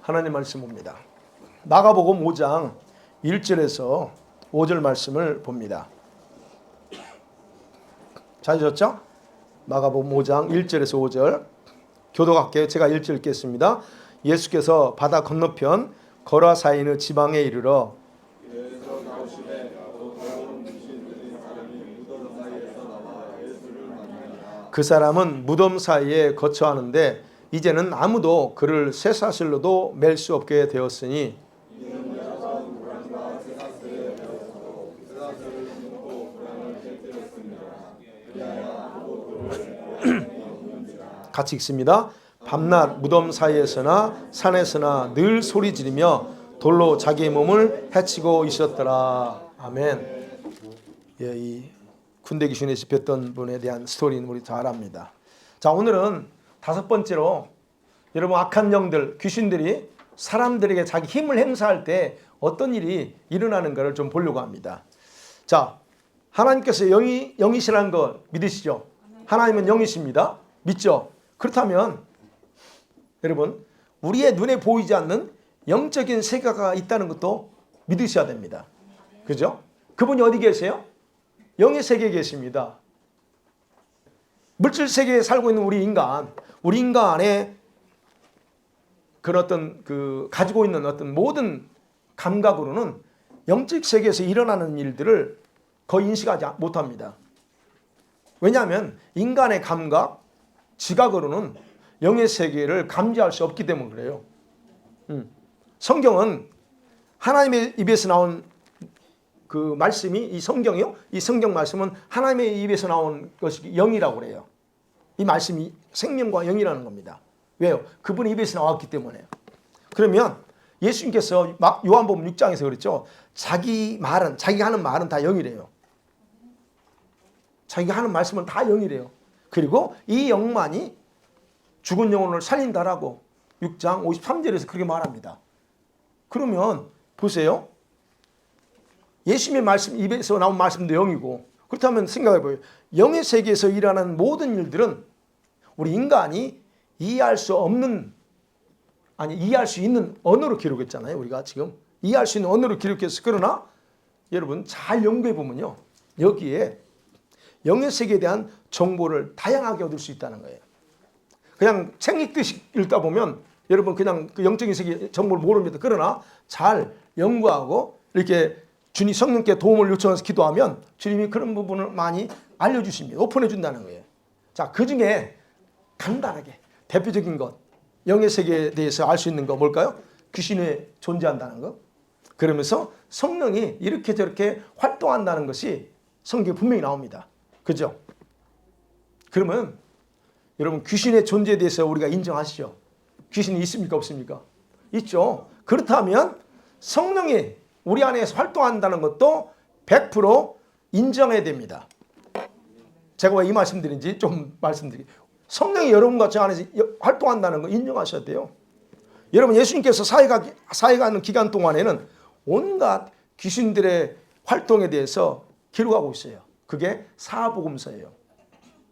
하나님 말씀 봅니다. 마가복음 5장 1절에서 5절 말씀을 봅니다. 찾으셨죠? 마가복음 5장 1절에서 5절 교독할게요. 제가 1절 읽겠습니다. 예수께서 바다 건너편 거라사이느 지방에 이르러 그 사람은 무덤 사이에 거처하는데 이제는 아무도 그를 쇠사슬로도 맬 수 없게 되었으니 같이 읽습니다. 밤낮 무덤 사이에서나 산에서나 늘 소리 지르며 돌로 자기의 몸을 해치고 있었더라. 아멘. 예, 이 군대 귀신에 집혔던 분에 대한 스토리는 우리 잘 압니다. 자, 오늘은 다섯 번째로 여러분 악한 영들, 귀신들이 사람들에게 자기 힘을 행사할 때 어떤 일이 일어나는가를 좀 보려고 합니다. 자, 하나님께서 영이시라는 거 믿으시죠? 하나님은 영이십니다. 믿죠? 그렇다면 여러분 우리의 눈에 보이지 않는 영적인 세계가 있다는 것도 믿으셔야 됩니다. 그죠? 그분이 어디 계세요? 영의 세계에 계십니다. 물질 세계에 살고 있는 우리 인간의 그런 어떤 가지고 있는 어떤 모든 감각으로는 영적 세계에서 일어나는 일들을 거의 인식하지 못합니다. 왜냐하면 인간의 감각, 지각으로는 영의 세계를 감지할 수 없기 때문에 그래요. 성경은 하나님의 입에서 나온 그 말씀이 이 성경이요. 이 성경 말씀은 하나님의 입에서 나온 것이 영이라고 그래요. 이 말씀이 생명과 영이라는 겁니다. 왜요? 그분의 입에서 나왔기 때문에요. 그러면 예수님께서 요한복음 6장에서 그랬죠. 자기가 하는 말은 다 영이래요. 자기가 하는 말씀은 다 영이래요. 그리고 이 영만이 죽은 영혼을 살린다라고 6장 53절에서 그렇게 말합니다. 그러면 보세요. 예수님의 말씀, 입에서 나온 말씀도 영이고, 그렇다면 생각해봐요. 영의 세계에서 일어나는 모든 일들은 우리 인간이 이해할 수 있는 언어로 기록했잖아요. 우리가 지금 이해할 수 있는 언어로 기록했어요. 그러나 여러분 잘 연구해보면요, 여기에 영의 세계에 대한 정보를 다양하게 얻을 수 있다는 거예요. 그냥 책 읽듯이 읽다 보면 여러분 그냥 그 영적인 세계 정보를 모릅니다. 그러나 잘 연구하고 이렇게 주님 성령께 도움을 요청해서 기도하면 주님이 그런 부분을 많이 알려주십니다. 오픈해 준다는 거예요. 자, 그 중에 간단하게 대표적인 것, 영의 세계에 대해서 알 수 있는 거 뭘까요? 귀신이 존재한다는 거. 그러면서 성령이 이렇게 저렇게 활동한다는 것이 성경에 분명히 나옵니다. 그죠? 그러면 여러분 귀신의 존재에 대해서 우리가 인정하시죠? 귀신이 있습니까? 없습니까? 있죠. 그렇다면 성령이 우리 안에서 활동한다는 것도 100% 인정해야 됩니다. 제가 왜 이 말씀드린지 좀 말씀드릴게요. 성령이 여러분과 저 안에서 활동한다는 거 인정하셔야 돼요. 여러분 예수님께서 사역하는 기간 동안에는 온갖 귀신들의 활동에 대해서 기록하고 있어요. 그게 사복음서예요.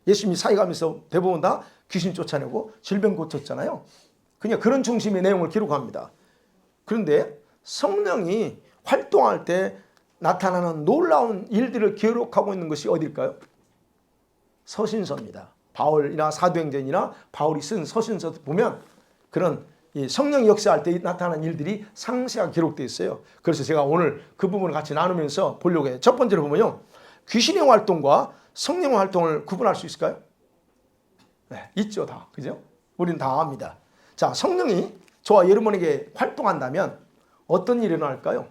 예수님이 사역하면서 대부분 다 귀신 쫓아내고 질병 고쳤잖아요. 그냥 그런 중심의 내용을 기록합니다. 그런데 성령이 활동할 때 나타나는 놀라운 일들을 기록하고 있는 것이 어딜까요? 서신서입니다. 바울이나 사도행전이나 바울이 쓴 서신서 보면 그런 성령이 역사할 때 나타나는 일들이 상세하게 기록되어 있어요. 그래서 제가 오늘 그 부분을 같이 나누면서 보려고 해요. 첫 번째로 보면요, 귀신의 활동과 성령의 활동을 구분할 수 있을까요? 네, 있죠, 다. 그죠? 우리는 다 압니다. 자, 성령이 저와 여러분에게 활동한다면 어떤 일이 일어날까요?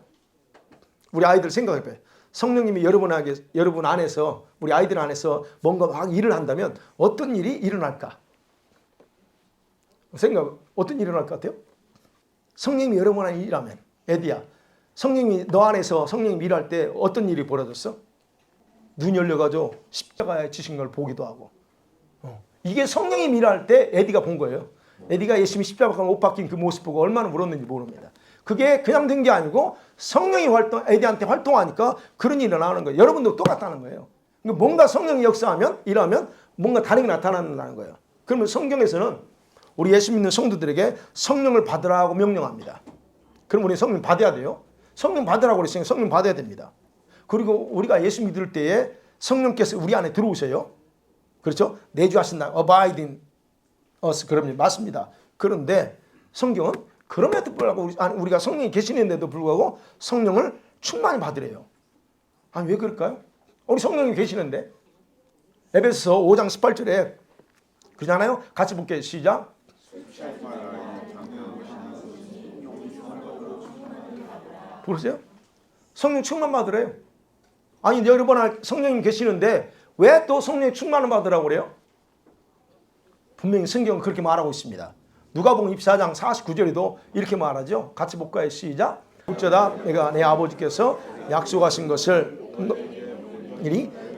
우리 아이들 생각해봐요. 성령님이 여러분 안에서, 우리 아이들 안에서 뭔가 막 일을 한다면 어떤 일이 일어날까? 어떤 일이 일어날 것 같아요? 성령님이 여러분 안에 일하면, 에디야, 성령님이 너 안에서 성령님이 일할 때 어떤 일이 벌어졌어? 눈이 열려가지고 십자가에 지신 걸 보기도 하고. 이게 성령이 일할 때 에디가 본 거예요. 에디가 예수님이 십자가에 못 박힌 그 모습 보고 얼마나 울었는지 모릅니다. 그게 그냥 된 게 아니고 성령이 에디한테 활동하니까 그런 일이 일어나는 거예요. 여러분도 똑같다는 거예요. 뭔가 성령이 역사하면, 일하면 뭔가 다른 게 나타난다는 거예요. 그러면 성경에서는 우리 예수 믿는 성도들에게 성령을 받으라고 명령합니다. 그럼 우리 성령 받아야 돼요. 성령 받으라고 그랬으니까 성령 받아야 됩니다. 그리고 우리가 예수 믿을 때에 성령께서 우리 안에 들어오세요. 그렇죠? 내주하신다. Abide in us. 그러면 맞습니다. 그런데 성경은 그럼에도 불구하고 우리가 성령이 계시는데도 불구하고 성령을 충만히 받으래요. 아니 왜 그럴까요? 우리 성령이 계시는데 에베소서 5장 18절에 그러잖아요. 같이 볼게요. 시작. 보세요. 성령 충만 받으래요. 아니 여러분 성령이 계시는데 왜 또 성령의 충만을 받으라고 그래요? 분명히 성경은 그렇게 말하고 있습니다. 누가복음 24장 49절에도 이렇게 말하죠. 같이 볼까요? 시작. 어쩌다 내가 내 아버지께서 약속하신 것을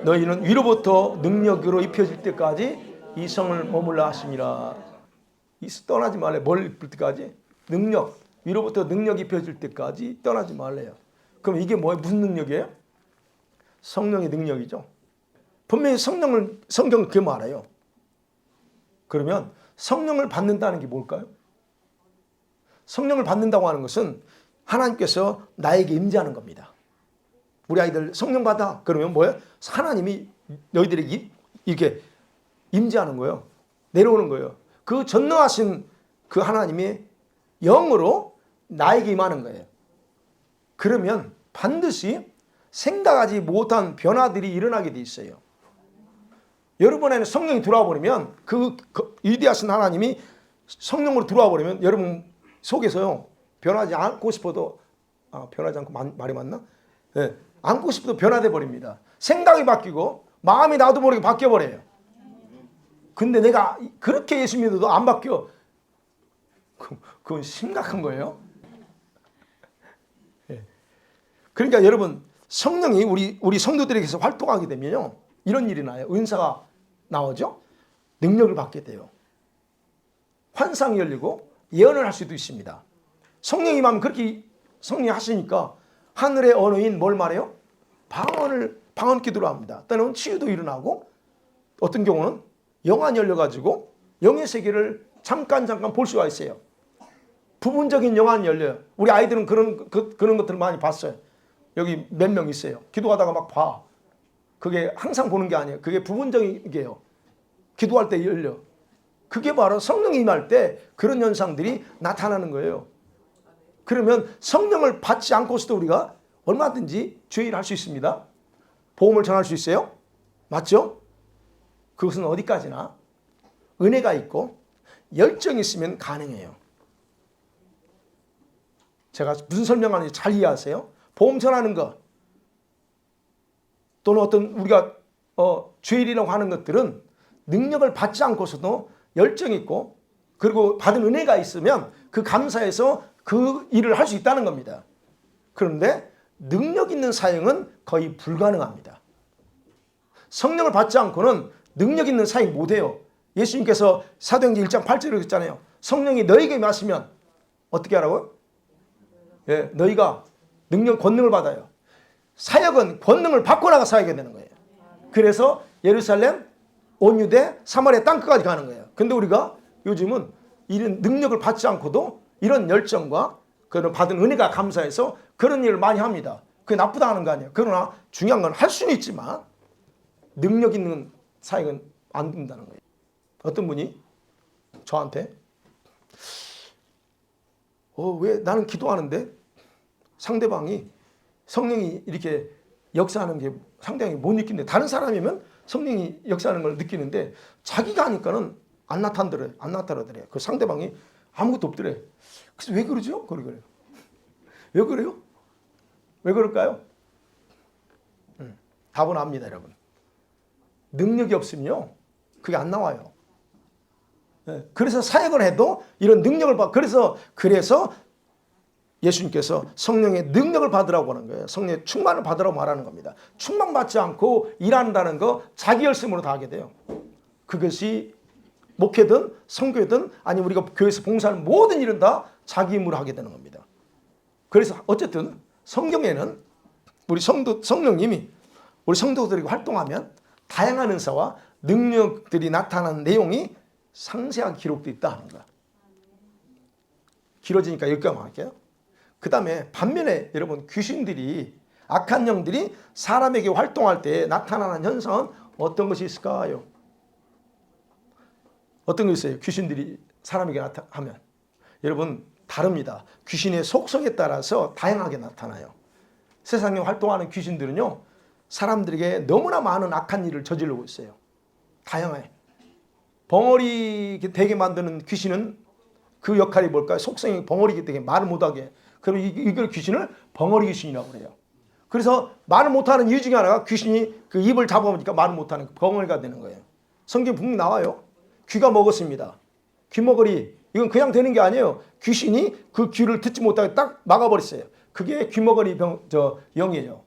너희는 위로부터 능력으로 입혀질 때까지 이 성을 머물라 하심이라. 떠나지 말래. 뭘 입힐 때까지? 능력. 위로부터 능력이 입혀질 때까지 떠나지 말래요. 그럼 이게 뭐예요? 무슨 능력이에요? 성령의 능력이죠. 분명히 성령은 그렇게 말해요. 그러면 성령을 받는다는 게 뭘까요? 성령을 받는다고 하는 것은 하나님께서 나에게 임재하는 겁니다. 우리 아이들 성령 받아. 그러면 뭐예요? 하나님이 너희들에게 이렇게 임재하는 거예요. 내려오는 거예요. 그 전능하신 그 하나님이 영으로 나에게 임하는 거예요. 그러면 반드시 생각하지 못한 변화들이 일어나게 돼 있어요. 여러분 안에 성령이 들어와 버리면 그 위대하신 하나님이 성령으로 들어와 버리면 여러분 속에서요 변하지 않고 싶어도 변하지 않고 말이 맞나? 네. 않고 싶어도 변화돼 버립니다. 생각이 바뀌고 마음이 나도 모르게 바뀌어 버려요. 근데 내가 그렇게 예수 믿어도 안 바뀌어. 그건 심각한 거예요. 네. 그러니까 여러분 성령이 우리 성도들에게서 활동하게 되면요 이런 일이 나요. 은사가 나오죠. 능력을 받게 돼요. 환상이 열리고 예언을 할 수도 있습니다. 성령이 임하면 그렇게 성령이 하시니까 하늘의 언어인 뭘 말해요? 방언 기도를 합니다. 때로는 치유도 일어나고 어떤 경우는 영안이 열려가지고 영의 세계를 잠깐 볼 수가 있어요. 부분적인 영안이 열려요. 우리 아이들은 그런 것들을 많이 봤어요. 여기 몇 명 있어요. 기도하다가 막 봐. 그게 항상 보는 게 아니에요. 그게 부분적이게요. 기도할 때 열려. 그게 바로 성령이 임할 때 그런 현상들이 나타나는 거예요. 그러면 성령을 받지 않고서도 우리가 얼마든지 죄를 할 수 있습니다. 복음을 전할 수 있어요. 맞죠? 그것은 어디까지나 은혜가 있고 열정이 있으면 가능해요. 제가 무슨 설명하는지 잘 이해하세요? 복음 전하는 것 또는 어떤 우리가 죄일이라고 하는 것들은 능력을 받지 않고서도 열정이 있고 그리고 받은 은혜가 있으면 그 감사해서 그 일을 할 수 있다는 겁니다. 그런데 능력 있는 사역은 거의 불가능합니다. 성령을 받지 않고는 능력 있는 사역 못해요. 예수님께서 사도행전 1장 8절에 했잖아요. 성령이 너에게 임하시면 어떻게 하라고요? 예, 너희가 권능을 받아요. 사역은 권능을 받고 나가 사역해야 되는 거예요. 그래서 예루살렘, 온 유대, 사마리아 땅끝까지 가는 거예요. 근데 우리가 요즘은 이런 능력을 받지 않고도 이런 열정과 그런 받은 은혜가 감사해서 그런 일을 많이 합니다. 그게 나쁘다 하는 거 아니에요. 그러나 중요한 건 할 수는 있지만 능력 있는 사역은 안 된다는 거예요. 어떤 분이 저한테 왜 나는 기도하는데 상대방이 성령이 이렇게 역사하는 게 상대방이 못 느끼는데 다른 사람이면 성령이 역사하는 걸 느끼는데 자기가 하니까는 안 나타나더래. 그 상대방이 아무것도 없더래. 그래서 왜 그러죠? 그래요. 왜 그래요? 왜 그럴까요? 답은 압니다, 여러분. 능력이 없으면요, 그게 안 나와요. 그래서 사역을 해도 이런 능력을 그래서 예수님께서 성령의 능력을 받으라고 하는 거예요. 성령의 충만을 받으라고 말하는 겁니다. 충만받지 않고 일한다는 거 자기 열심으로 다 하게 돼요. 그것이 목회든 선교든 아니면 우리가 교회에서 봉사하는 모든 일은 다 자기 힘으로 하게 되는 겁니다. 그래서 어쨌든 성경에는 우리 성령님이 우리 성도들에게 활동하면 다양한 은사와 능력들이 나타나는 내용이 상세하게 기록되어 있다는 거야. 길어지니까 여기까지 할게요. 그 다음에 반면에 여러분 귀신들이 악한 영들이 사람에게 활동할 때 나타나는 현상은 어떤 것이 있을까요? 어떤 거 있어요? 귀신들이 사람에게 나타나면 여러분 다릅니다. 귀신의 속성에 따라서 다양하게 나타나요. 세상에 활동하는 귀신들은요 사람들에게 너무나 많은 악한 일을 저지르고 있어요. 다양해. 벙어리 되게 만드는 귀신은 그 역할이 뭘까요? 속성이 벙어리 되게 말을 못하게. 그럼 이걸 귀신을 벙어리 귀신이라고 그래요. 그래서 말을 못하는 이유 중에 하나가 귀신이 그 입을 잡아보니까 말을 못하는 벙어리가 되는 거예요. 성경 분명히 나와요. 귀가 먹었습니다. 귀머거리. 이건 그냥 되는 게 아니에요. 귀신이 그 귀를 듣지 못하게 딱 막아버렸어요. 그게 귀머거리 영이에요.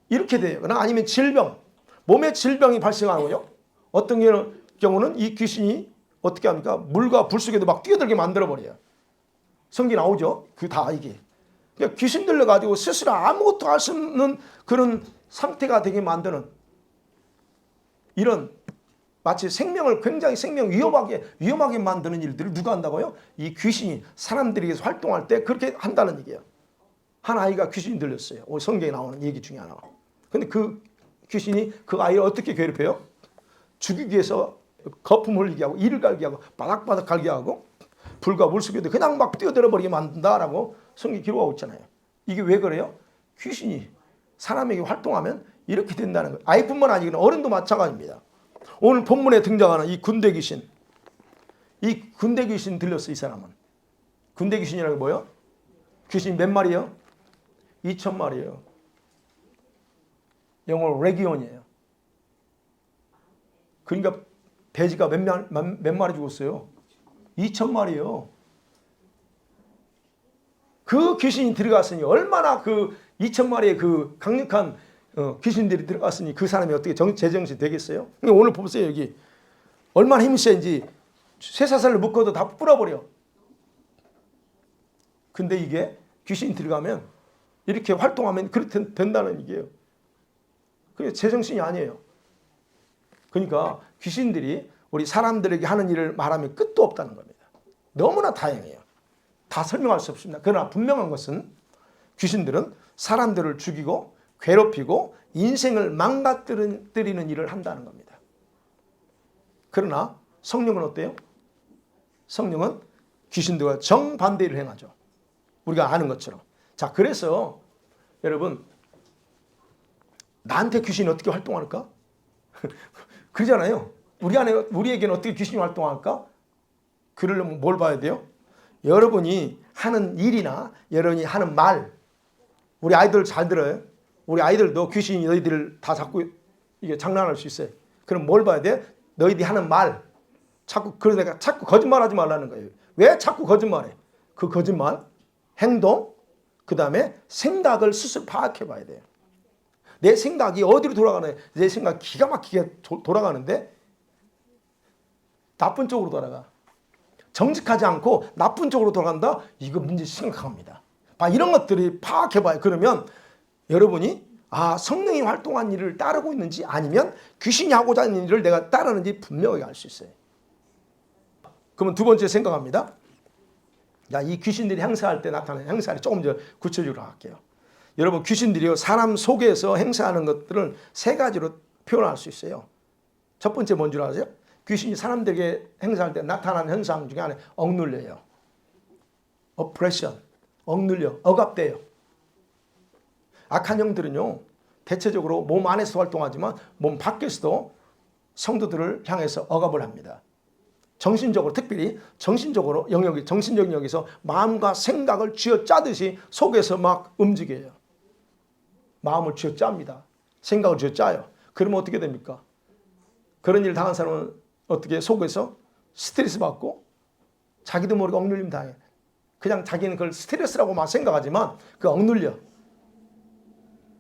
이렇게 돼요. 아니면 질병. 몸에 질병이 발생하고요. 어떤 경우는 이 귀신이 어떻게 합니까? 물과 불 속에도 막 뛰어들게 만들어버려요. 성기 나오죠? 그 다 이게. 그러니까 귀신 들려가지고 스스로 아무것도 할 수 없는 그런 상태가 되게 만드는 이런 마치 생명을 굉장히 위험하게 만드는 일들을 누가 한다고요? 이 귀신이 사람들에게서 활동할 때 그렇게 한다는 얘기예요. 한 아이가 귀신이 들렸어요. 오늘 성경에 나오는 얘기 중에 하나. 근데 그 귀신이 그 아이를 어떻게 괴롭혀요? 죽이기 위해서 거품 흘리게 하고 이를 갈게 하고 바닥바닥 갈게 하고 불과 물 속에도 그냥 막 뛰어들어 버리게 만든다라고 성경이 기록하고 있잖아요. 이게 왜 그래요? 귀신이 사람에게 활동하면 이렇게 된다는 거예요. 아이뿐만 아니고 어른도 마찬가지입니다. 오늘 본문에 등장하는 이 군대 귀신. 이 군대 귀신 들렸어, 이 사람은. 군대 귀신이라는 게 뭐예요? 귀신 몇 마리예요? 2,000마리예요. 영어로 레기온이에요. 그러니까 돼지가 몇 마리 죽었어요? 2,000마리예요. 그 귀신이 들어갔으니 얼마나 그 2,000마리의 그 강력한 귀신들이 들어갔으니 그 사람이 어떻게 제정신이 되겠어요? 오늘 보세요. 여기 얼마나 힘이 세인지 쇠사슬을 묶어도 다 뿌려버려. 근데 이게 귀신이 들어가면 이렇게 활동하면 그렇게 된다는 얘기예요. 그게 제정신이 아니에요. 그러니까 귀신들이 우리 사람들에게 하는 일을 말하면 끝도 없다는 겁니다. 너무나 다양해요. 다 설명할 수 없습니다. 그러나 분명한 것은 귀신들은 사람들을 죽이고 괴롭히고 인생을 망가뜨리는 일을 한다는 겁니다. 그러나 성령은 어때요? 성령은 귀신들과 정반대를 행하죠. 우리가 아는 것처럼. 자, 그래서 여러분 나한테 귀신이 어떻게 활동할까? 그러잖아요. 우리에게는 어떻게 귀신이 활동할까? 그러려면 뭘 봐야 돼요? 여러분이 하는 일이나 여러분이 하는 말. 우리 아이들 잘 들어요. 우리 아이들도 귀신이 너희들을 다 자꾸 이게 장난할 수 있어요. 그럼 뭘 봐야 돼? 너희들이 하는 말. 그러니까 자꾸 거짓말하지 말라는 거예요. 왜 자꾸 거짓말해? 그 거짓말, 행동, 그 다음에 생각을 스스로 파악해 봐야 돼요. 내 생각이 어디로 돌아가는, 내 생각 기가 막히게 돌아가는데 나쁜 쪽으로 돌아가. 정직하지 않고 나쁜 쪽으로 돌아간다? 이거 문제 심각합니다. 이런 것들이 파악해 봐요. 그러면 여러분이 성령이 활동한 일을 따르고 있는지 아니면 귀신이 하고자 하는 일을 내가 따르는지 분명하게 알 수 있어요. 그러면 두 번째 생각합니다. 이 귀신들이 행사할 때 나타나는 행사를 조금 더 구체적으로 할게요. 여러분 귀신들이요 사람 속에서 행사하는 것들을 세 가지로 표현할 수 있어요. 첫 번째 뭔 줄 아세요? 귀신이 사람들에게 행사할 때 나타나는 현상 중에 하나는 억눌려요. oppression, 억눌려, 억압돼요. 악한 영들은요 대체적으로 몸 안에서 활동하지만 몸 밖에서도 성도들을 향해서 억압을 합니다. 정신적으로, 특별히 정신적으로 정신적 영역에서 마음과 생각을 쥐어짜듯이 속에서 막 움직여요. 마음을 쥐어짭니다. 생각을 쥐어짜요. 그러면 어떻게 됩니까? 그런 일 당한 사람은 어떻게 속에서 스트레스 받고 자기도 모르게 억눌림 당해. 그냥 자기는 그걸 스트레스라고 막 생각하지만 그 억눌려.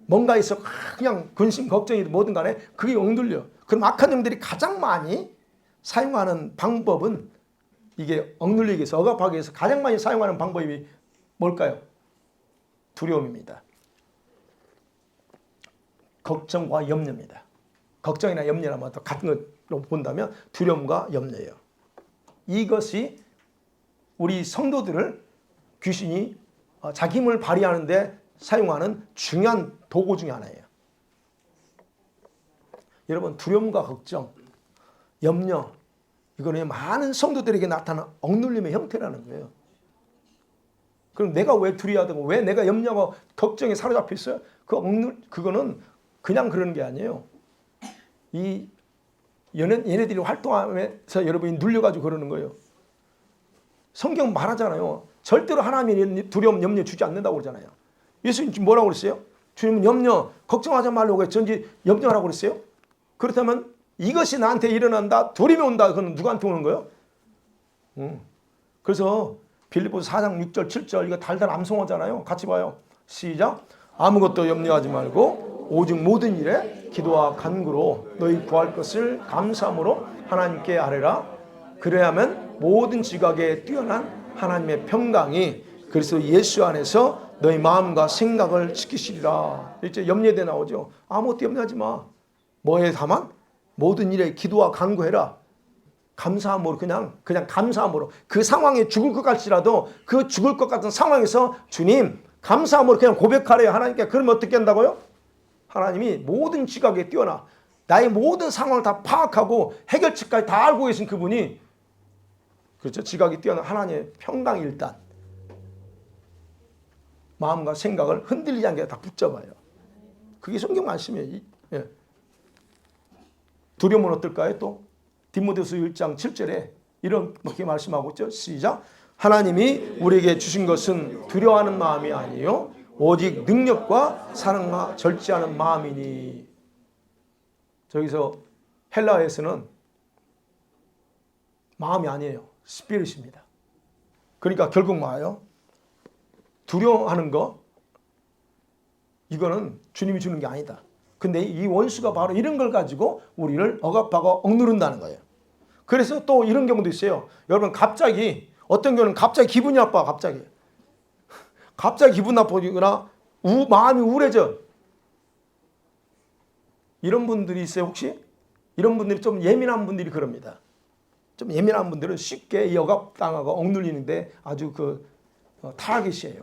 뭔가에서 그냥 근심, 걱정이든 뭐든 간에 그게 억눌려. 그럼 악한 영들이 가장 많이 사용하는 방법은 이게 억눌리기 위해서, 억압하기 위해서 가장 많이 사용하는 방법이 뭘까요? 두려움입니다. 걱정과 염려입니다. 걱정이나 염려나 뭐 같은 걸로 본다면 두려움과 염려예요. 이것이 우리 성도들을 귀신이 자기 힘을 발휘하는데 사용하는 중요한 도구 중에 하나예요. 여러분, 두려움과 걱정, 염려, 이거는 많은 성도들에게 나타나는 억눌림의 형태라는 거예요. 그럼 내가 왜 두려워하고 왜 내가 염려하고 걱정에 사로잡혀 있어요? 그거는 그냥 그러는 게 아니에요. 이 얘네들이 활동하면서 여러분이 눌려가지고 그러는 거예요. 성경 말하잖아요. 절대로 하나님이 두려움, 염려 주지 않는다고 그러잖아요. 예수님 지금 뭐라고 그랬어요? 주님은 염려, 걱정하지 말라고 했지 염려하라고 그랬어요? 그렇다면 이것이 나한테 일어난다, 두려움이 온다, 그건 누구한테 오는 거예요? 그래서 빌립보서 4장 6절 7절 이거 달달 암송하잖아요. 같이 봐요. 시작. 아무것도 염려하지 말고 오직 모든 일에 기도와 간구로 너희 구할 것을 감사함으로 하나님께 아뢰라. 그래야만 모든 지각에 뛰어난 하나님의 평강이 그리스도 예수 안에서 너희 마음과 생각을 지키시리라. 이제 염려대 나오죠. 아무것도 염려하지 마. 뭐에 다만 모든 일에 기도와 간구해라. 감사함으로 그냥 감사함으로 그 상황에 죽을 것 같지라도 그 죽을 것 같은 상황에서 주님 감사함으로 그냥 고백하래요. 하나님께. 그러면 어떻게 한다고요? 하나님이 모든 지각에 뛰어나 나의 모든 상황을 다 파악하고 해결책까지 다 알고 계신 그분이 그렇죠. 지각이 뛰어난 하나님의 평강이 일단 마음과 생각을 흔들리지 않게 다 붙잡아요. 그게 성경 말씀이에요. 예. 두려움은 어떨까요? 또 디모데후서 1장 7절에 이렇게 말씀하고 있죠. 시작. 하나님이 우리에게 주신 것은 두려워하는 마음이 아니요 오직 능력과 사랑과 절제하는 마음이니. 저기서 헬라어에서는 마음이 아니에요. 스피릿입니다. 그러니까 결국 뭐예요? 두려워하는 거 이거는 주님이 주는 게 아니다. 근데 이 원수가 바로 이런 걸 가지고 우리를 억압하고 억누른다는 거예요. 그래서 또 이런 경우도 있어요. 여러분 갑자기 어떤 경우는 갑자기 기분이 나빠. 갑자기 기분 나쁘거나 마음이 우울해져. 이런 분들이 있어요 혹시? 이런 분들이 좀 예민한 분들이 그럽니다. 좀 예민한 분들은 쉽게 이 억압당하고 억눌리는데 아주 타겟이에요.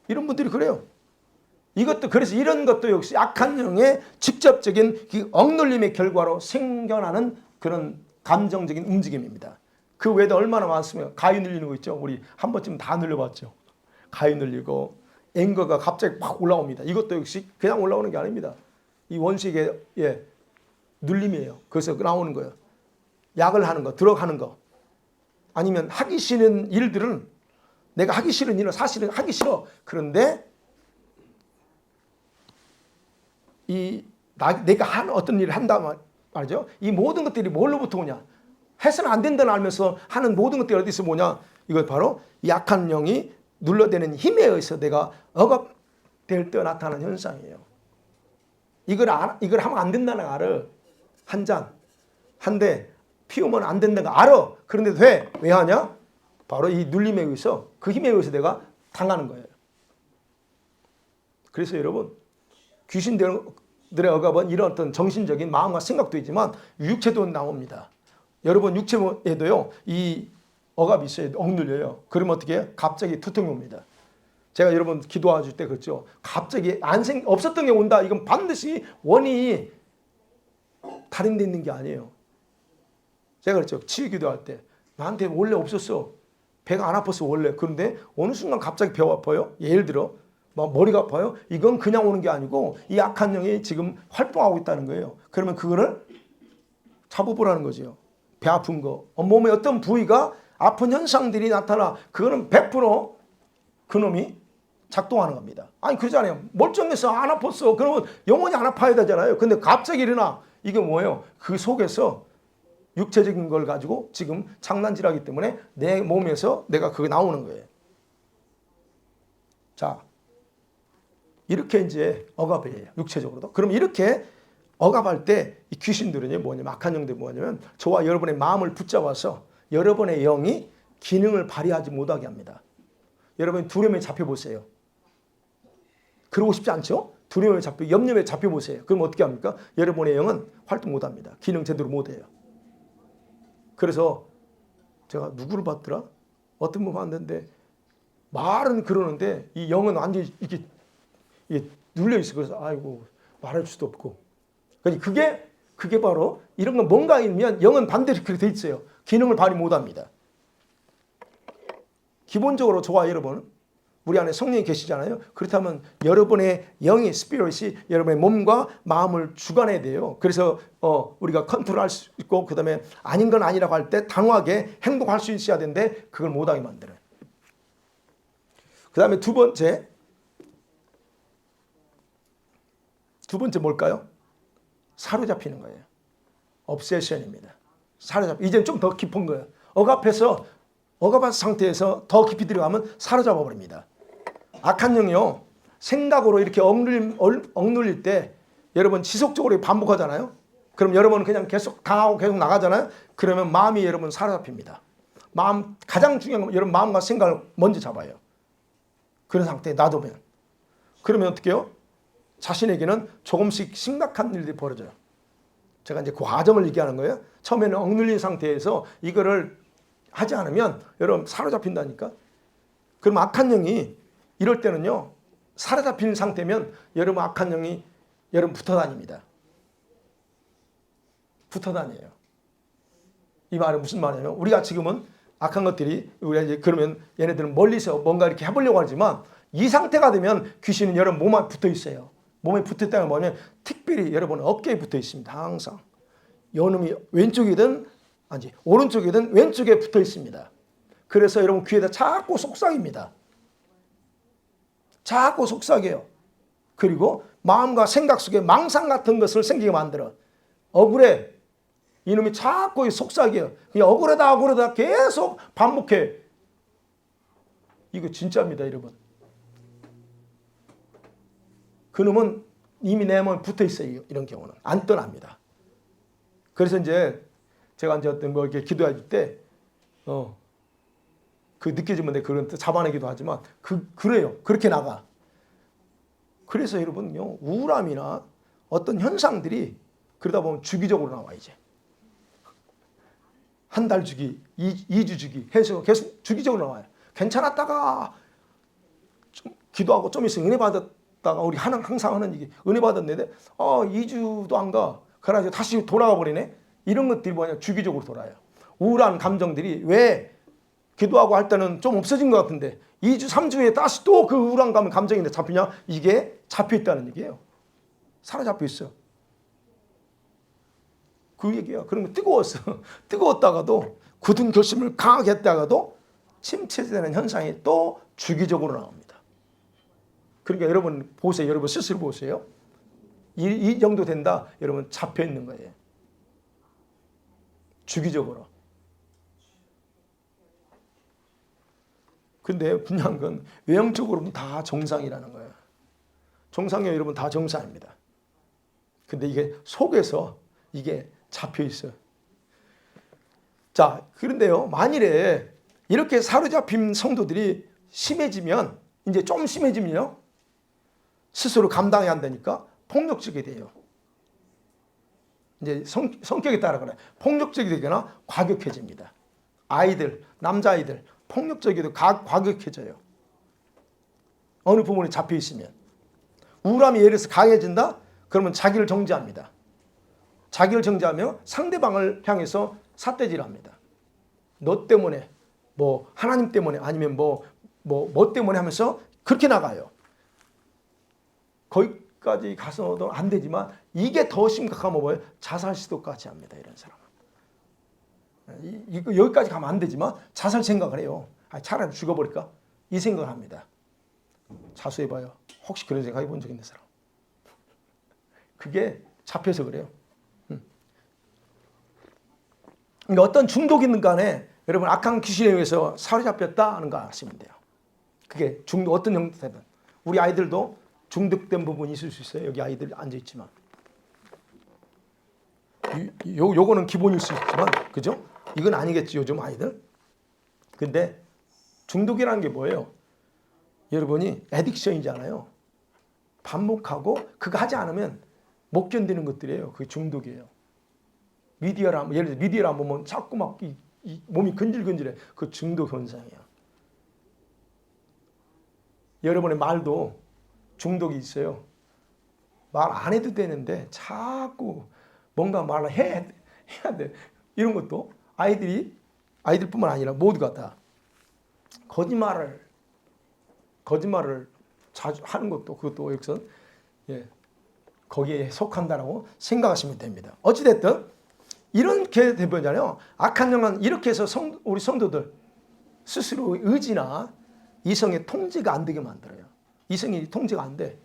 이런 분들이 그래요. 그래서 이런 것도 역시 악한 영의 직접적인 그 억눌림의 결과로 생겨나는 그런 감정적인 움직임입니다. 그 외에도 얼마나 많습니까? 가위 눌리는 거 있죠. 우리 한 번쯤 다 눌려봤죠. 가위 눌리고 앵거가 갑자기 막 올라옵니다. 이것도 역시 그냥 올라오는 게 아닙니다. 이 원수에게 눌림이에요. 그래서 나오는 거예요. 약을 하는 거, 들어가는 거. 아니면 하기 싫은 일들은 내가 하기 싫은 일은 사실은 하기 싫어. 그런데 내가 하는 어떤 일을 한다 말이죠. 이 모든 것들이 뭘로부터 오냐? 해서는 안 된다는 알면서 하는 모든 것들이 어디서 뭐냐? 이것 바로 약한 영이 눌러대는 힘에 의해서 내가 억압될 때 나타나는 현상이에요. 이걸 하면 안 된다는 거 알아. 한 대 피우면 안 된다는 거 알아. 그런데 돼. 왜 하냐? 바로 이 눌림에 의해서 그 힘에 의해서 내가 당하는 거예요. 그래서 여러분 귀신들의 억압은 이런 어떤 정신적인 마음과 생각도 있지만 육체도 나옵니다. 여러분 육체에도요 이 억압이 있어요. 억눌려요. 그러면 어떻게 해요? 갑자기 두통이 옵니다. 제가 여러분 기도해줄 때 그랬죠. 갑자기 없었던 게 온다. 이건 반드시 원인이 다른 데 있는 게 아니에요. 제가 그랬죠. 치유 기도할 때 나한테 원래 없었어. 배가 안 아팠어 원래. 그런데 어느 순간 갑자기 배가 아파요. 예를 들어 머리가 아파요. 이건 그냥 오는 게 아니고 이 악한 영이 지금 활동하고 있다는 거예요. 그러면 그거를 잡아보라는 거죠. 배 아픈 거, 몸의 어떤 부위가 아픈 현상들이 나타나 그거는 100% 그놈이 작동하는 겁니다. 아니 그러잖아요. 멀쩡해서 안 아팠어. 그러면 영원히 안 아파야 되잖아요. 근데 갑자기 일어나. 이게 뭐예요? 그 속에서 육체적인 걸 가지고 지금 장난질하기 때문에 내 몸에서 내가 그게 나오는 거예요. 자, 이렇게 이제 억압이에요. 육체적으로도. 그럼 이렇게 억압할 때 이 귀신들은 뭐냐면 악한 영들이 뭐냐면 저와 여러분의 마음을 붙잡아서 여러분의 영이 기능을 발휘하지 못하게 합니다. 여러분 두려움에 잡혀보세요. 그러고 싶지 않죠? 두려움에 염려에 잡혀보세요. 그럼 어떻게 합니까? 여러분의 영은 활동 못합니다. 기능 제대로 못해요. 그래서 제가 누구를 봤더라? 어떤 분 봤는데 말은 그러는데 이 영은 완전히 이게 눌려 있어. 그래서 아이고 말할 수도 없고. 그러니까 그게 바로 이런 건 뭔가 있으면 영은 반대로 그렇게 돼 있어요. 기능을 발휘 못 합니다. 기본적으로 저와 여러분 우리 안에 성령이 계시잖아요. 그렇다면 여러분의 영이 스피릿이 여러분의 몸과 마음을 주관해야 돼요. 그래서 우리가 컨트롤할 수 있고 그다음에 아닌 건 아니라고 할 때 단호하게 행동할 수 있어야 되는데 그걸 못하게 만들어요. 그다음에 두 번째 뭘까요? 사로잡히는 거예요. obsession입니다. 이제는 좀 더 깊은 거예요. 억압한 상태에서 더 깊이 들어가면 사로잡아 버립니다. 악한 영이요. 생각으로 이렇게 억눌릴 때 여러분 지속적으로 반복하잖아요. 그럼 여러분은 그냥 계속 당하고 계속 나가잖아요. 그러면 마음이 여러분 사로잡힙니다. 가장 중요한 건 여러분 마음과 생각을 먼저 잡아요. 그런 상태에 놔두면. 그러면 어떻게 해요? 자신에게는 조금씩 심각한 일들이 벌어져요. 제가 이제 그 과정을 얘기하는 거예요. 처음에는 억눌린 상태에서 이거를 하지 않으면 여러분 사로잡힌다니까. 그럼 악한 영이 이럴 때는요. 사로잡힌 상태면 여러분 악한 영이 여러분 붙어 다닙니다. 붙어 다녀요. 이 말은 무슨 말이냐면 우리가 지금은 악한 것들이 우리가 이제 그러면 얘네들은 멀리서 뭔가 이렇게 해보려고 하지만 이 상태가 되면 귀신은 여러분 몸에 붙어 있어요. 몸에 붙어 있다는 건 뭐냐면 특별히 여러분 어깨에 붙어 있습니다. 항상. 요놈이 왼쪽이든 오른쪽이든 왼쪽에 붙어 있습니다. 그래서 여러분 귀에다 자꾸 속삭입니다. 자꾸 속삭여요. 그리고 마음과 생각 속에 망상 같은 것을 생기게 만들어. 억울해. 이놈이 자꾸 속삭여요. 그냥 억울하다 계속 반복해. 이거 진짜입니다, 여러분. 그놈은 이미 내 몸에 붙어 있어요. 이런 경우는 안 떠납니다. 그래서 이제 제가 이제 어떤 뭐 이렇게 기도할 때, 그 느껴지면 내가 그런 잡아내기도 하지만 그래요. 그렇게 나가. 그래서 여러분요 우울함이나 어떤 현상들이 그러다 보면 주기적으로 나와 이제. 한 달 주기, 2주 주기 해서 계속 주기적으로 나와요. 괜찮았다가 좀 기도하고 좀 있으면 은혜 받았다가 우리 항상 하는 얘기 은혜 받았는데 2주도 안 가. 그래가지고 다시 돌아가 버리네. 이런 것들이 뭐냐 주기적으로 돌아요. 우울한 감정들이 왜 기도하고 할 때는 좀 없어진 것 같은데 2주, 3주에 다시 또 그 우울한 감정이 잡히냐? 이게 잡혀있다는 얘기예요. 사로잡혀 있어. 그 얘기야. 그러면 뜨거웠어. 뜨거웠다가도 굳은 결심을 강하게 했다가도 침체되는 현상이 또 주기적으로 나옵니다. 그러니까 여러분 보세요. 여러분 스스로 보세요. 이 정도 된다. 여러분 잡혀 있는 거예요. 주기적으로. 근데 분명한 건 외형적으로는 다 정상이라는 거예요. 정상이에요, 여러분. 다 정상입니다. 근데 이게 속에서 이게 잡혀 있어요. 자, 그런데요. 만일에 이렇게 사로잡힌 성도들이 심해지면 이제 좀 심해지면요. 스스로 감당해야 한다니까 폭력적이 돼요. 이제 성격에 따라 그래. 폭력적이 되거나 과격해집니다. 남자아이들 폭력적이도 과격해져요. 어느 부분에 잡혀 있으면. 우울함이 예를 들어서 강해진다? 그러면 자기를 정지합니다. 자기를 정지하며 상대방을 향해서 삿대질합니다. 너 때문에, 뭐 하나님 때문에 아니면 뭐 때문에 하면서 그렇게 나가요. 거기까지 가서도 안 되지만 이게 더 심각하면 뭐예요? 자살 시도까지 합니다. 이런 사람은. 여기까지 가면 안 되지만 자살 생각을 해요. 차라리 죽어버릴까? 이 생각을 합니다. 자수해봐요. 혹시 그런 생각 해본 적 있는 사람? 그게 잡혀서 그래요. 그러니까 어떤 중독이든 간에 여러분 악한 귀신에 의해서 사로잡혔다 하는 거 아시면 돼요. 그게 어떤 형태든. 우리 아이들도 중독된 부분이 있을 수 있어요. 여기 아이들 앉아있지만. 요거는 기본일 수 있지만, 그죠? 이건 아니겠지, 요즘 아이들. 근데 중독이라는 게 뭐예요? 여러분이 애딕션이잖아요. 반복하고 그거 하지 않으면 못 견디는 것들이에요. 그게 중독이에요. 예를 들어 미디어를 안 보면 자꾸 막 몸이 근질근질해. 그 중독 현상이야. 여러분의 말도 중독이 있어요. 말 안 해도 되는데 자꾸 뭔가 말을 해야 돼. 이런 것도 아이들뿐만 아니라 모두가 다 거짓말을 자주 하는 것도 그것도 여기서 거기에 속한다라고 생각하시면 됩니다. 어찌됐든 이렇게 되버리잖아요. 악한 영은 이렇게 해서 우리 성도들 스스로 의지나 이성의 통제가 안 되게 만들어요. 이성이 통제가 안 돼.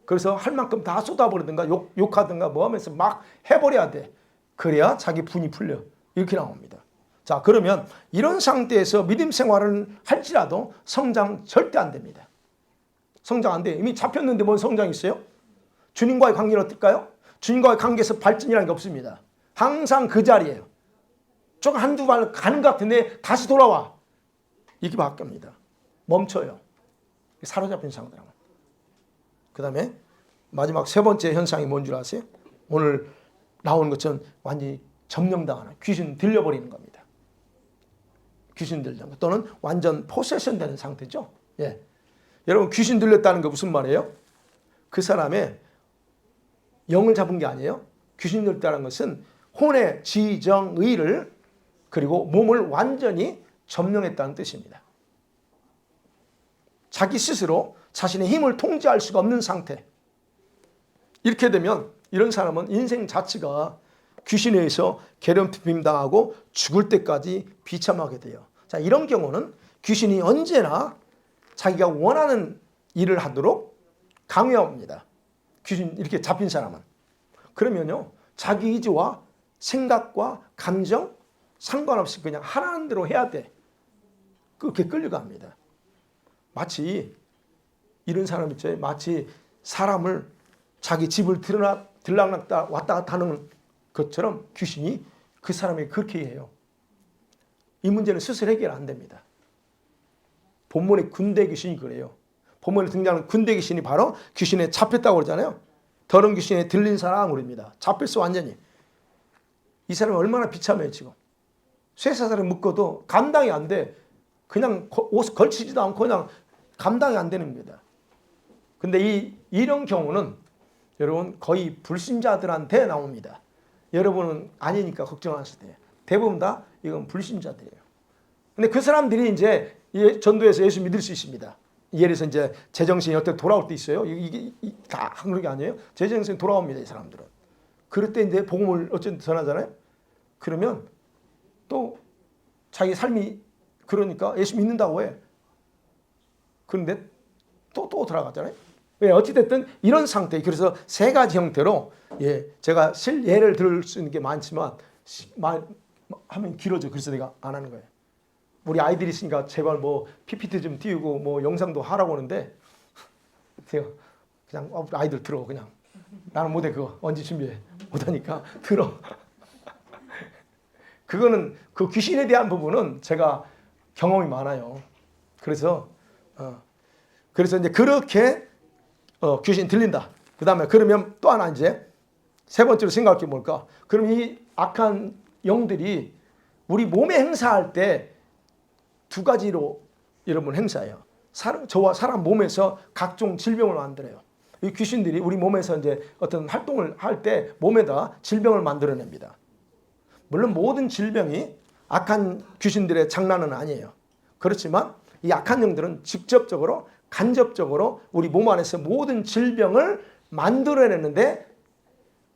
그래서 할 만큼 다 쏟아버리든가 욕하든가 뭐 하면서 막 해버려야 돼. 그래야 자기 분이 풀려. 이렇게 나옵니다. 자, 그러면 이런 상태에서 믿음 생활을 할지라도 성장 절대 안 됩니다. 성장 안 돼. 이미 잡혔는데 뭔 성장이 있어요? 주님과의 관계는 어떨까요? 주님과의 관계에서 발전이라는 게 없습니다. 항상 그 자리예요. 좀 한두 발 가는 것 같은데 다시 돌아와. 이게 바뀝니다. 멈춰요. 사로잡힌 상태라고. 그 다음에 마지막 세 번째 현상이 뭔 줄 아세요? 오늘 나오는 것처럼 완전히 점령당하는, 귀신 들려버리는 겁니다. 귀신 들려 또는 완전 포세션 되는 상태죠. 예. 여러분 귀신 들렸다는 게 무슨 말이에요? 그 사람의 영을 잡은 게 아니에요. 귀신 들렸다는 것은 혼의 지정의를 그리고 몸을 완전히 점령했다는 뜻입니다. 자기 스스로 자신의 힘을 통제할 수가 없는 상태. 이렇게 되면 이런 사람은 인생 자체가 귀신에 의해서 괴롭힘 당하고 죽을 때까지 비참하게 돼요. 자, 이런 경우는 귀신이 언제나 자기가 원하는 일을 하도록 강요합니다. 귀신 이렇게 잡힌 사람은. 그러면요, 자기 의지와 생각과 감정 상관없이 그냥 하라는 대로 해야 돼. 그렇게 끌려갑니다. 마치 이런 사람 있죠. 마치 사람을 자기 집을 들락났다 왔다 갔다 하는 것처럼 귀신이 그 사람이 그렇게 해요. 이 문제는 스스로 해결 안 됩니다. 본문의 군대 귀신이 그래요. 본문에 등장하는 군대 귀신이 바로 귀신에 잡혔다고 그러잖아요. 더러운 귀신에 들린 사람 그럽니다. 잡혔어 완전히. 이 사람이 얼마나 비참해요 지금. 쇠사슬을 묶어도 감당이 안 돼. 그냥 옷 걸치지도 않고 그냥 감당이 안 되는 겁니다. 근데 이런 경우는 여러분 거의 불신자들한테 나옵니다. 여러분은 아니니까 걱정하실 때 대부분 다 이건 불신자들이에요. 근데 그 사람들이 이제 전도해서 예수 믿을 수 있습니다. 예를 들어서 이제 제정신이 어떻게 돌아올 때 있어요. 이게 다 그런 게 아니에요. 제정신이 돌아옵니다. 이 사람들은. 그럴 때 이제 복음을 어쨌든 전하잖아요. 그러면 또 자기 삶이 그러니까 예수 믿는다고 해. 그런데 또 돌아갔잖아요. 왜? 어찌됐든 이런 상태. 그래서 세 가지 형태로 제가 예를 들 수 있는 게 많지만 하면 길어져. 그래서 내가 안 하는 거예요. 우리 아이들이 있으니까 제발 뭐 PPT 좀 띄우고 뭐 영상도 하라고 하는데 그냥 아이들 들어 그냥. 나는 못해 그거. 언제 준비해. 못하니까 들어. 그거는 그 귀신에 대한 부분은 제가 경험이 많아요. 그래서 이제 그렇게 귀신 들린다. 그 다음에 그러면 또 하나 이제 세 번째로 생각할 게 뭘까? 그럼 이 악한 영들이 우리 몸에 행사할 때 두 가지로 여러분 행사해요. 저와 사람 몸에서 각종 질병을 만들어요. 이 귀신들이 우리 몸에서 이제 어떤 활동을 할 때 몸에다 질병을 만들어냅니다. 물론 모든 질병이 악한 귀신들의 장난은 아니에요. 그렇지만 이 악한 영들은 직접적으로 간접적으로 우리 몸 안에서 모든 질병을 만들어내는데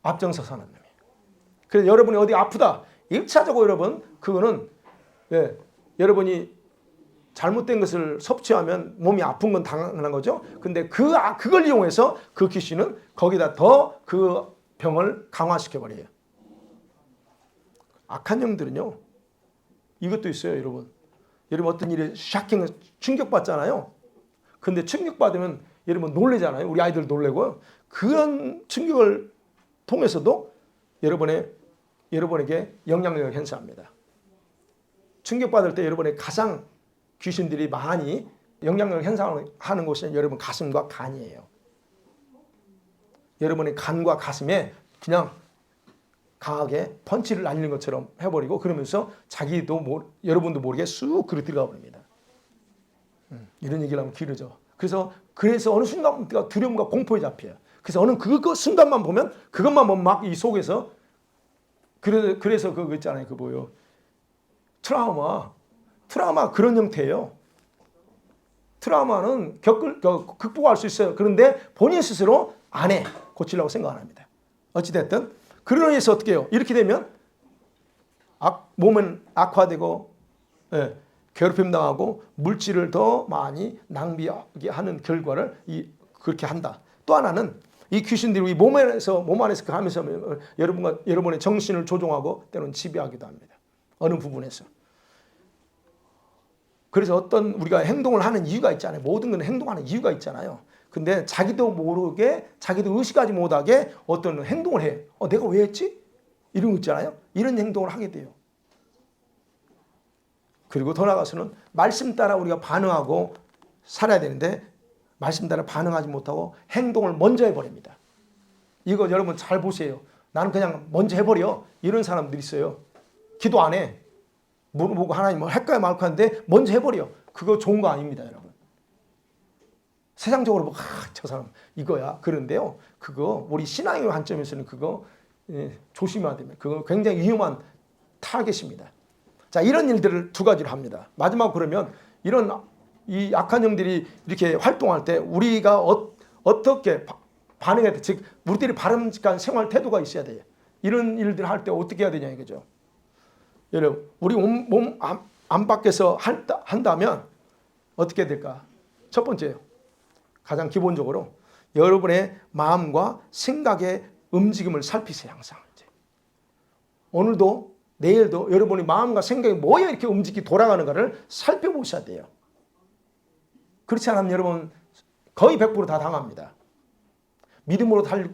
앞장서서는 놈이에요. 그래서 여러분이 어디 아프다. 1차적으로 여러분 그거는 여러분이 잘못된 것을 섭취하면 몸이 아픈 건 당연한 거죠. 근데 그걸 이용해서 그 귀신은 거기다 더 그 병을 강화시켜버려요. 악한 영들은요. 이것도 있어요, 여러분. 여러분 어떤 일에 샤킹 충격받잖아요. 근데 충격받으면 여러분 놀래잖아요. 우리 아이들 놀래고요. 그런 충격을 통해서도 여러분에게 영향력을 행사합니다. 충격받을 때 여러분의 가장 귀신들이 많이 영향력을 행사하는 곳이 여러분 가슴과 간이에요. 여러분의 간과 가슴에 그냥 강하게 펀치를 날리는 것처럼 해버리고 그러면서 자기도 여러분도 모르게 쑥 그리 들어가 버립니다. 이런 얘기를 하면 길어져. 그래서 어느 순간부터 두려움과 공포에 잡혀요. 그래서 어느 그거 순간만 보면 그것만 보면 막 이 속에서 그래서 그거 있잖아요. 그 뭐요? 트라우마 그런 형태예요. 트라우마는 극복할 수 있어요. 그런데 본인 스스로 안 해. 고치려고 생각 안 합니다. 어찌됐든 그러기 위해서 어떻게 해요? 이렇게 되면 몸은 악화되고 괴롭힘 당하고 물질을 더 많이 낭비하게 하는 결과를 그렇게 한다. 또 하나는 이 귀신들이 몸 안에서 하면서 여러분의 정신을 조종하고 때로는 지배하기도 합니다. 어느 부분에서. 그래서 어떤 우리가 행동을 하는 이유가 있잖아요. 모든 건 행동하는 이유가 있잖아요. 근데 자기도 모르게, 자기도 의식하지 못하게 어떤 행동을 해요. 내가 왜 했지? 이런 거 있잖아요. 이런 행동을 하게 돼요. 그리고 더 나아가서는 말씀 따라 우리가 반응하고 살아야 되는데 말씀 따라 반응하지 못하고 행동을 먼저 해버립니다. 이거 여러분 잘 보세요. 나는 그냥 먼저 해버려. 이런 사람들이 있어요. 기도 안 해. 물어보고 하나님 뭐 할까요 말까 하는데 먼저 해버려. 그거 좋은 거 아닙니다, 여러분. 세상적으로 뭐, 저 사람 이거야. 그런데요. 그거 우리 신앙의 관점에서는 그거 조심해야 됩니다. 그거 굉장히 위험한 타겟입니다. 자, 이런 일들을 두 가지로 합니다. 마지막 그러면 이 악한 영들이 이렇게 활동할 때 우리가 어떻게 반응해야 돼? 즉 우리들이 바람직한 생활 태도가 있어야 돼요. 이런 일들 할 때 어떻게 해야 되냐 이거죠. 여러분, 우리 몸 안팎에서 한다면 어떻게 될까? 첫 번째요. 가장 기본적으로 여러분의 마음과 생각의 움직임을 살피세요. 항상. 오늘도 내일도 여러분의 마음과 생각이 뭐에 이렇게 움직이 돌아가는가를 살펴보셔야 돼요. 그렇지 않으면 여러분 거의 100% 다 당합니다.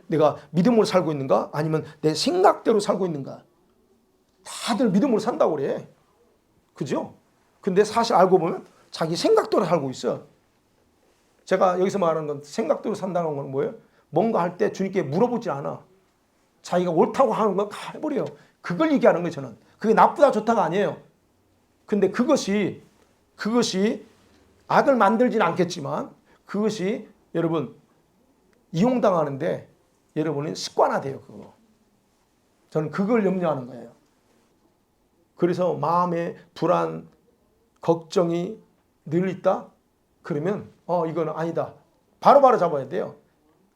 내가 믿음으로 살고 있는가? 아니면 내 생각대로 살고 있는가? 다들 믿음으로 산다고 그래. 그죠? 근데 사실 알고 보면 자기 생각대로 살고 있어. 제가 여기서 말하는 건 생각대로 산다는 건 뭐예요? 뭔가 할 때 주님께 물어보지 않아. 자기가 옳다고 하는 건 다 해버려요. 그걸 얘기하는 거예요, 저는. 그게 나쁘다 좋다가 아니에요. 근데 그것이 악을 만들지는 않겠지만 그것이 여러분 이용당하는데 여러분은 습관화돼요, 그거. 저는 그걸 염려하는 거예요. 그래서 마음에 불안, 걱정이 늘 있다? 그러면 이거는 아니다. 바로바로 잡아야 돼요.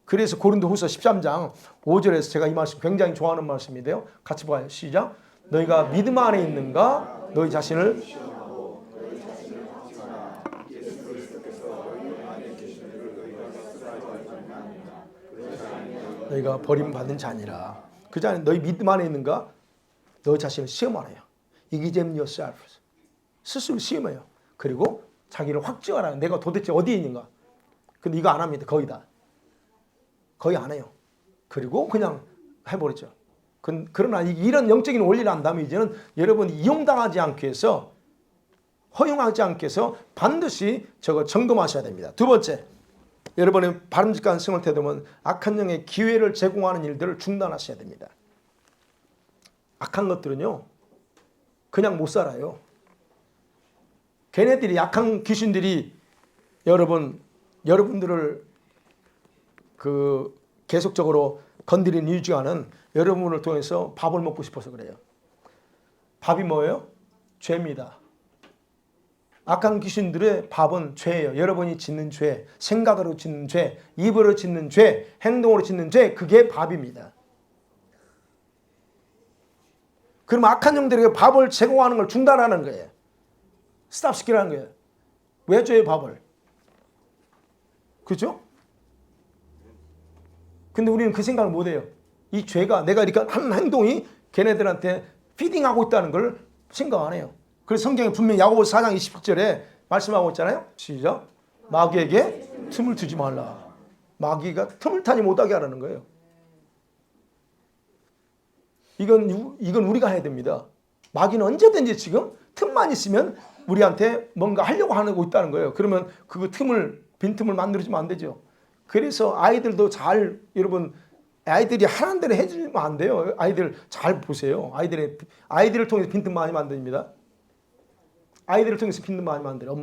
그래서 고린도후서 13장 5절에서 제가 이 말씀 굉장히 좋아하는 말씀인데요. 같이 봐요. 시작. 너희가 믿음 안에 있는가? 너희 자신을 너희가 버림받은 자니라. 그 자는 너희 믿음 안에 있는가? 너희 자신을 시험하라요. Examine yourself. 스스로 시험해요. 그리고 자기를 확증하라. 내가 도대체 어디에 있는가? 근데 이거 안 합니다. 거의 다. 거의 안 해요. 그리고 그냥 해버리죠. 그러나 이런 영적인 원리를 안다면 이제는 여러분이 이용당하지 않기 위해서 허용하지 않기 위해서 반드시 저거 점검하셔야 됩니다. 두 번째, 여러분의 바람직한 생활 태도는 악한 영의 기회를 제공하는 일들을 중단하셔야 됩니다. 악한 것들은요, 그냥 못 살아요. 걔네들이 약한 귀신들이 여러분들을 계속적으로 건드리는 이유가는 여러분을 통해서 밥을 먹고 싶어서 그래요. 밥이 뭐예요? 죄입니다. 악한 귀신들의 밥은 죄예요. 여러분이 짓는 죄, 생각으로 짓는 죄, 입으로 짓는 죄, 행동으로 짓는 죄, 그게 밥입니다. 그럼 악한 영들에게 밥을 제공하는 걸 중단하는 거예요. 스탑시키라는 거예요. 왜 줘요, 밥을? 그렇죠? 근데 우리는 그 생각을 못 해요. 이 죄가 내가 이렇게 하는 행동이 걔네들한테 피딩하고 있다는 걸 생각 안 해요. 그래서 성경에 분명히 야고보서 4장 27절에 말씀하고 있잖아요. 시작. 마귀에게 틈을 두지 말라. 마귀가 틈을 타지 못하게 하라는 거예요. 이건 우리가 해야 됩니다. 마귀는 언제든지 지금 틈만 있으면 우리한테 뭔가 하려고 하고 있다는 거예요. 그러면 그 빈틈을 만들어주면 안 되죠. 그래서 아이들도 여러분, 아이들이 하라는 대로 해주면 안 돼요. 아이들 잘 보세요. 아이들을 통해서 빈틈 많이 만듭니다. 아이들을 통해서 빈틈 많이 만들어요.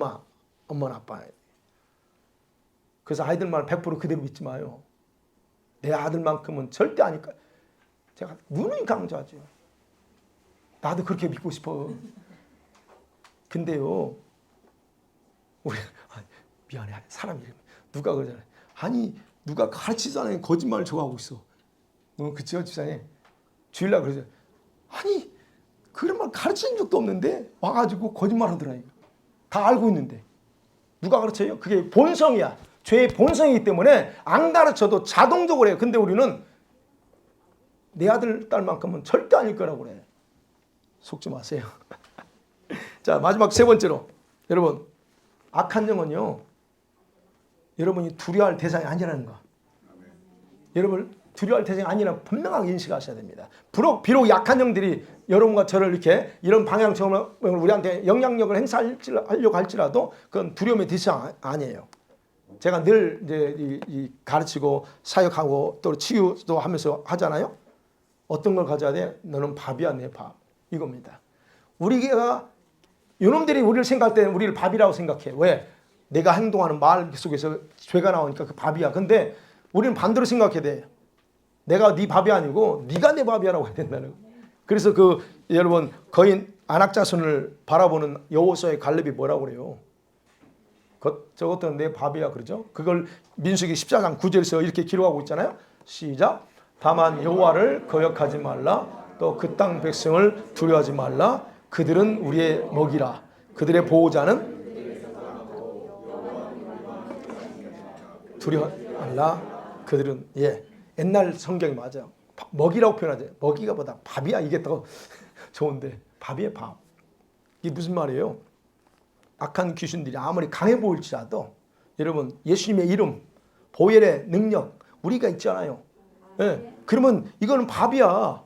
엄마나 아빠. 그래서 아이들 말 100% 그대로 믿지 마요. 내 아들만큼은 절대 아닐까. 제가 누누이 강조하죠. 나도 그렇게 믿고 싶어. 근데요, 우리 미안해 사람이 누가 그러잖아요. 아니 누가 가르치잖아요. 거짓말을 좋아하고 있어. 그치요 집사님? 주일날 그러죠. 아니 그런 말 가르친 적도 없는데 와가지고 거짓말 하더라니까. 다 알고 있는데 누가 가르쳐요? 그게 본성이야. 죄의 본성이기 때문에 안 가르쳐도 자동적으로 해요. 근데 우리는 내 아들 딸만큼은 절대 아닐 거라고 그래. 속지 마세요. 자, 마지막 세 번째로 여러분, 악한 영은요, 여러분이 두려워할 대상이 아니라는 거. 여러분 두려워할 대상이 아니라는 분명하게 인식하셔야 됩니다. 비록 약한 영들이 여러분과 저를 이렇게 이런 방향성을 우리한테 영향력을 행사하려고 할지라도 그건 두려움의 대상 아니에요. 제가 늘 이제 이 가르치고 사역하고 또 치유도 하면서 하잖아요. 어떤 걸 가져야 돼? 너는 밥이야, 내 밥. 이겁니다. 우리가 이놈들이 우리를 생각할 때는 우리를 밥이라고 생각해. 왜? 내가 행동하는 말 속에서 죄가 나오니까 그 밥이야. 근데 우리는 반대로 생각해야 돼. 내가 네 밥이 아니고 네가 내 밥이야라고 해야 된다는 거예요. 그래서 여러분 거인 안악자손을 바라보는 여호수아의 갈렙이 뭐라고 그래요? 저것도 내 밥이야 그러죠. 그걸 민수기 14장 9절에서 이렇게 기록하고 있잖아요. 시작. 다만 여호와를 거역하지 말라. 또 그 땅 백성을 두려워하지 말라. 그들은 우리의 먹이라. 그들의 보호자는 두려워하지 말라. 그들은 옛날 성경이 맞아요. 먹이라고 표현하죠. 먹이가 보다 밥이야. 이게 더 좋은데 밥이에요, 밥. 이게 무슨 말이에요? 악한 귀신들이 아무리 강해 보일지라도 여러분 예수님의 이름, 보혈의 능력 우리가 있잖아요. 그러면 이거는 밥이야.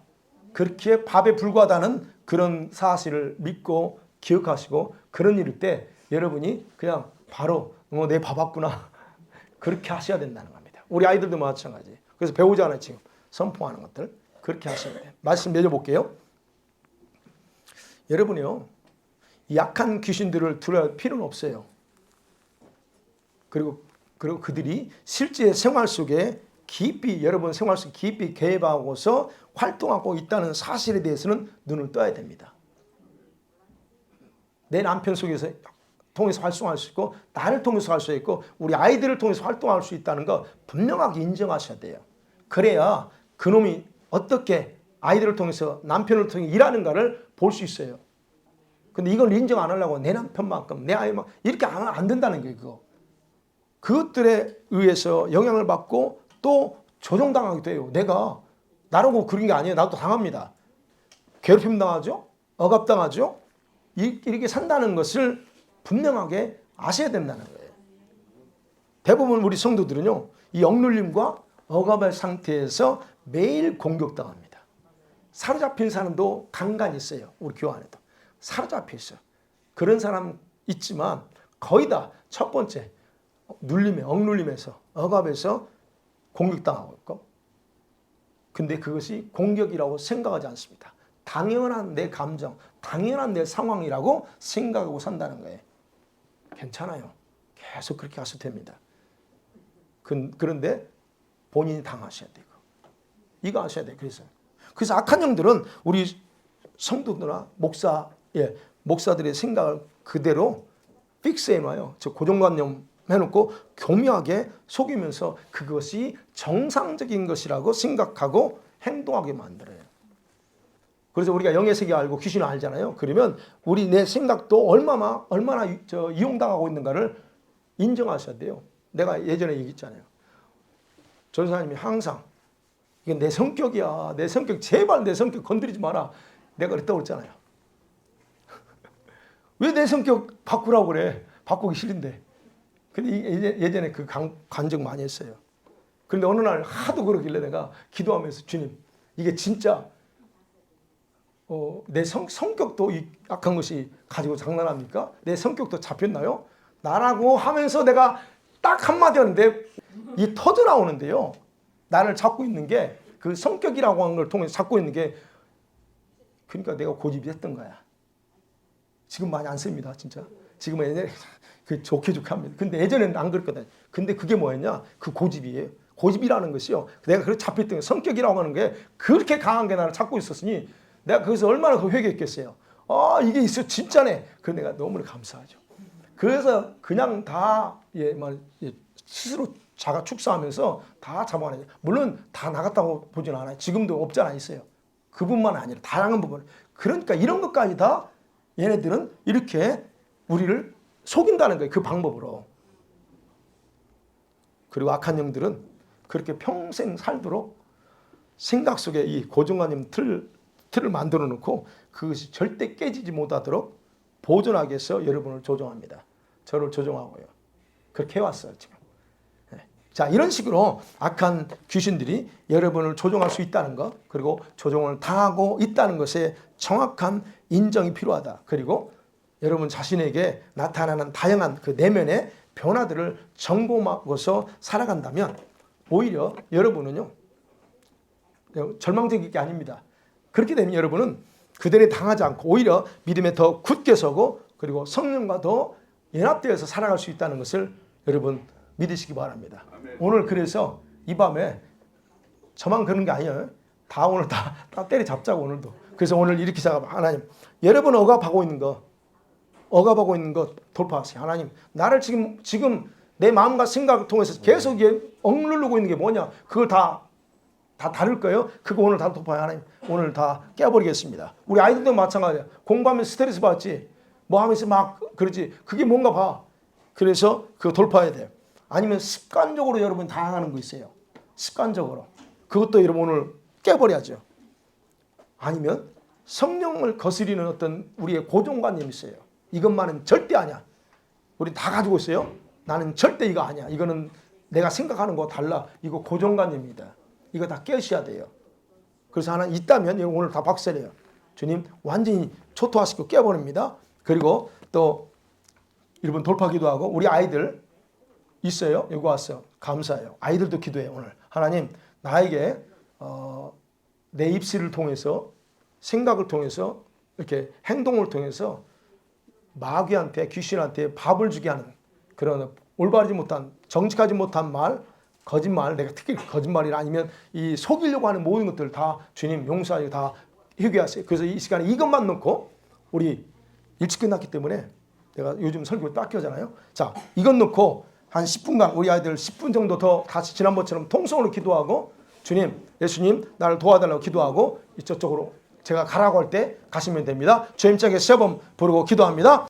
그렇게 밥에 불과하다는 그런 사실을 믿고 기억하시고 그런 일일 때 여러분이 그냥 바로 내 밥 왔구나. 그렇게 하셔야 된다는 겁니다. 우리 아이들도 마찬가지. 그래서 배우잖아요. 지금 선포하는 것들. 그렇게 하셔야 돼요. 말씀 맺어볼게요. 여러분이요. 약한 귀신들을 두려워할 필요는 없어요. 그리고 그들이 실제 생활 속에 깊이 여러분 생활 속에 깊이 개입하고서 활동하고 있다는 사실에 대해서는 눈을 떠야 됩니다. 내 남편 속에서 통해서 활동할 수 있고 나를 통해서 할 수 있고 우리 아이들을 통해서 활동할 수 있다는 거 분명하게 인정하셔야 돼요. 그래야 그놈이 어떻게 아이들을 통해서 남편을 통해 일하는가를 볼 수 있어요. 근데 이걸 인정 안 하려고 내 남편만큼 내 아이만큼 이렇게 하면 안 된다는 거예요. 그거. 그것들에 의해서 영향을 받고 또 조종당하기도 해요. 내가 나라고 그런 게 아니에요. 나도 당합니다. 괴롭힘 당하죠. 억압당하죠. 이렇게 산다는 것을 분명하게 아셔야 된다는 거예요. 대부분 우리 성도들은요. 이 억눌림과 억압의 상태에서 매일 공격당합니다. 사로잡힌 사람도 간간히 있어요. 우리 교회 안에도. 사로잡혀 있어요. 그런 사람 있지만 거의 다 첫 번째 억눌림에서 억압에서 공격당하고 있고 근데 그것이 공격이라고 생각하지 않습니다. 당연한 내 감정, 당연한 내 상황이라고 생각하고 산다는 거예요. 괜찮아요. 계속 그렇게 하셔도 됩니다. 그런데 본인이 당하셔야 되고 이거 하셔야 돼요. 그래서 악한 영들은 우리 성도들이나 목사들의 생각을 그대로 픽스해놔요. 고정관념 해놓고 교묘하게 속이면서 그것이 정상적인 것이라고 생각하고 행동하게 만들어요. 그래서 우리가 영의 세계 알고 귀신을 알잖아요. 그러면 우리 내 생각도 얼마나 이용당하고 있는가를 인정하셔야 돼요. 내가 예전에 얘기했잖아요. 전사님이 항상 이게 내 성격이야. 내 성격 제발 내 성격 건드리지 마라. 내가 그랬다고 그랬잖아요. 왜 내 성격 바꾸라고 그래. 바꾸기 싫은데. 근데 예전에 그 간증 많이 했어요. 그런데 어느 날 하도 그러길래 내가 기도하면서 주님 이게 진짜 내 성격도 악한 것이 가지고 장난합니까? 내 성격도 잡혔나요? 나라고 하면서 내가 딱 한마디 하는데 이 터져 나오는데요. 나를 잡고 있는 게 그 성격이라고 하는 걸 통해서 잡고 있는 게 그러니까 내가 고집이 했던 거야. 지금 많이 안 씁니다. 진짜. 지금은 옛날에 그 좋게 합니다. 근데 예전에는 안 그랬거든요. 근데 그게 뭐였냐? 그 고집이에요. 고집이라는 것이요. 내가 그렇게 잡혔던 게 성격이라고 하는 게 그렇게 강한 게 나를 잡고 있었으니 내가 거기서 얼마나 그 회개했겠어요. 아, 이게 있어 진짜네. 그 내가 너무 감사하죠. 그래서 그냥 다 스스로 자가 축사하면서 다 잡아내요. 물론 다 나갔다고 보진 않아요. 지금도 없지 않아 있어요. 그뿐만 아니라 다양한 부분. 그러니까 이런 것까지 다 얘네들은 이렇게 우리를 속인다는 거예요. 그 방법으로. 그리고 악한 영들은 그렇게 평생 살도록 생각 속에 이 고정관념 틀을 만들어 놓고 그것이 절대 깨지지 못하도록 보존하기 위해서 여러분을 조종합니다. 저를 조종하고요. 그렇게 해왔어요, 지금. 자, 이런 식으로 악한 귀신들이 여러분을 조종할 수 있다는 것, 그리고 조종을 당하고 있다는 것에 정확한 인정이 필요하다. 그리고 여러분 자신에게 나타나는 다양한 그 내면의 변화들을 점검하고서 살아간다면 오히려 여러분은요, 절망적인 게 아닙니다. 그렇게 되면 여러분은 그들에 당하지 않고 오히려 믿음에 더 굳게 서고 그리고 성령과 더 연합되어서 살아갈 수 있다는 것을 여러분 믿으시기 바랍니다. 아멘. 오늘 그래서 이 밤에 저만 그런 게 아니에요. 다 오늘 다 때려잡자고 오늘도. 그래서 오늘 이렇게 생각하면 하나님, 여러분 억압하고 있는 거 돌파하세요. 하나님, 나를 지금 내 마음과 생각을 통해서 계속 억누르고 있는 게 뭐냐? 그걸 다 다룰 거예요. 그거 오늘 다 돌파해. 하나님, 오늘 다 깨버리겠습니다. 우리 아이들도 마찬가지야. 공부하면 스트레스 받지. 뭐 하면서 막 그러지. 그게 뭔가 봐. 그래서 그거 돌파해야 돼요. 아니면 습관적으로 여러분 당하는 거 있어요. 습관적으로. 그것도 여러분 오늘 깨버려야죠. 아니면 성령을 거스리는 어떤 우리의 고정관념이 있어요. 이것만은 절대 아니야. 우리 다 가지고 있어요. 나는 절대 이거 아니야. 이거는 내가 생각하는 거 달라. 이거 고정관념이다. 이거 다 깨셔야 돼요. 그래서 하나 있다면 오늘 다 박살내요. 주님 완전히 초토화시키고 깨버립니다. 그리고 또 여러분 돌파 기도하고 우리 아이들 있어요. 여기 왔어요. 감사해요. 아이들도 기도해요. 오늘 하나님 나에게 내 입술을 통해서 생각을 통해서 이렇게 행동을 통해서 마귀한테 귀신한테 밥을 주게 하는 그런 올바르지 못한 정직하지 못한 말 거짓말 내가 특히 거짓말이나 아니면 이 속이려고 하는 모든 것들 다 주님 용서하시고 다 회개하세요. 그래서 이 시간에 이것만 넣고 우리 일찍 끝났기 때문에 내가 요즘 설교 딱 하잖아요. 자, 이것 넣고 한 10분간 우리 아이들 10분 정도 더 같이 지난번처럼 통성으로 기도하고 주님, 예수님 나를 도와달라고 기도하고 이쪽으로 제가 가라고 할 때 가시면 됩니다. 주임장에 세 번 부르고 기도합니다.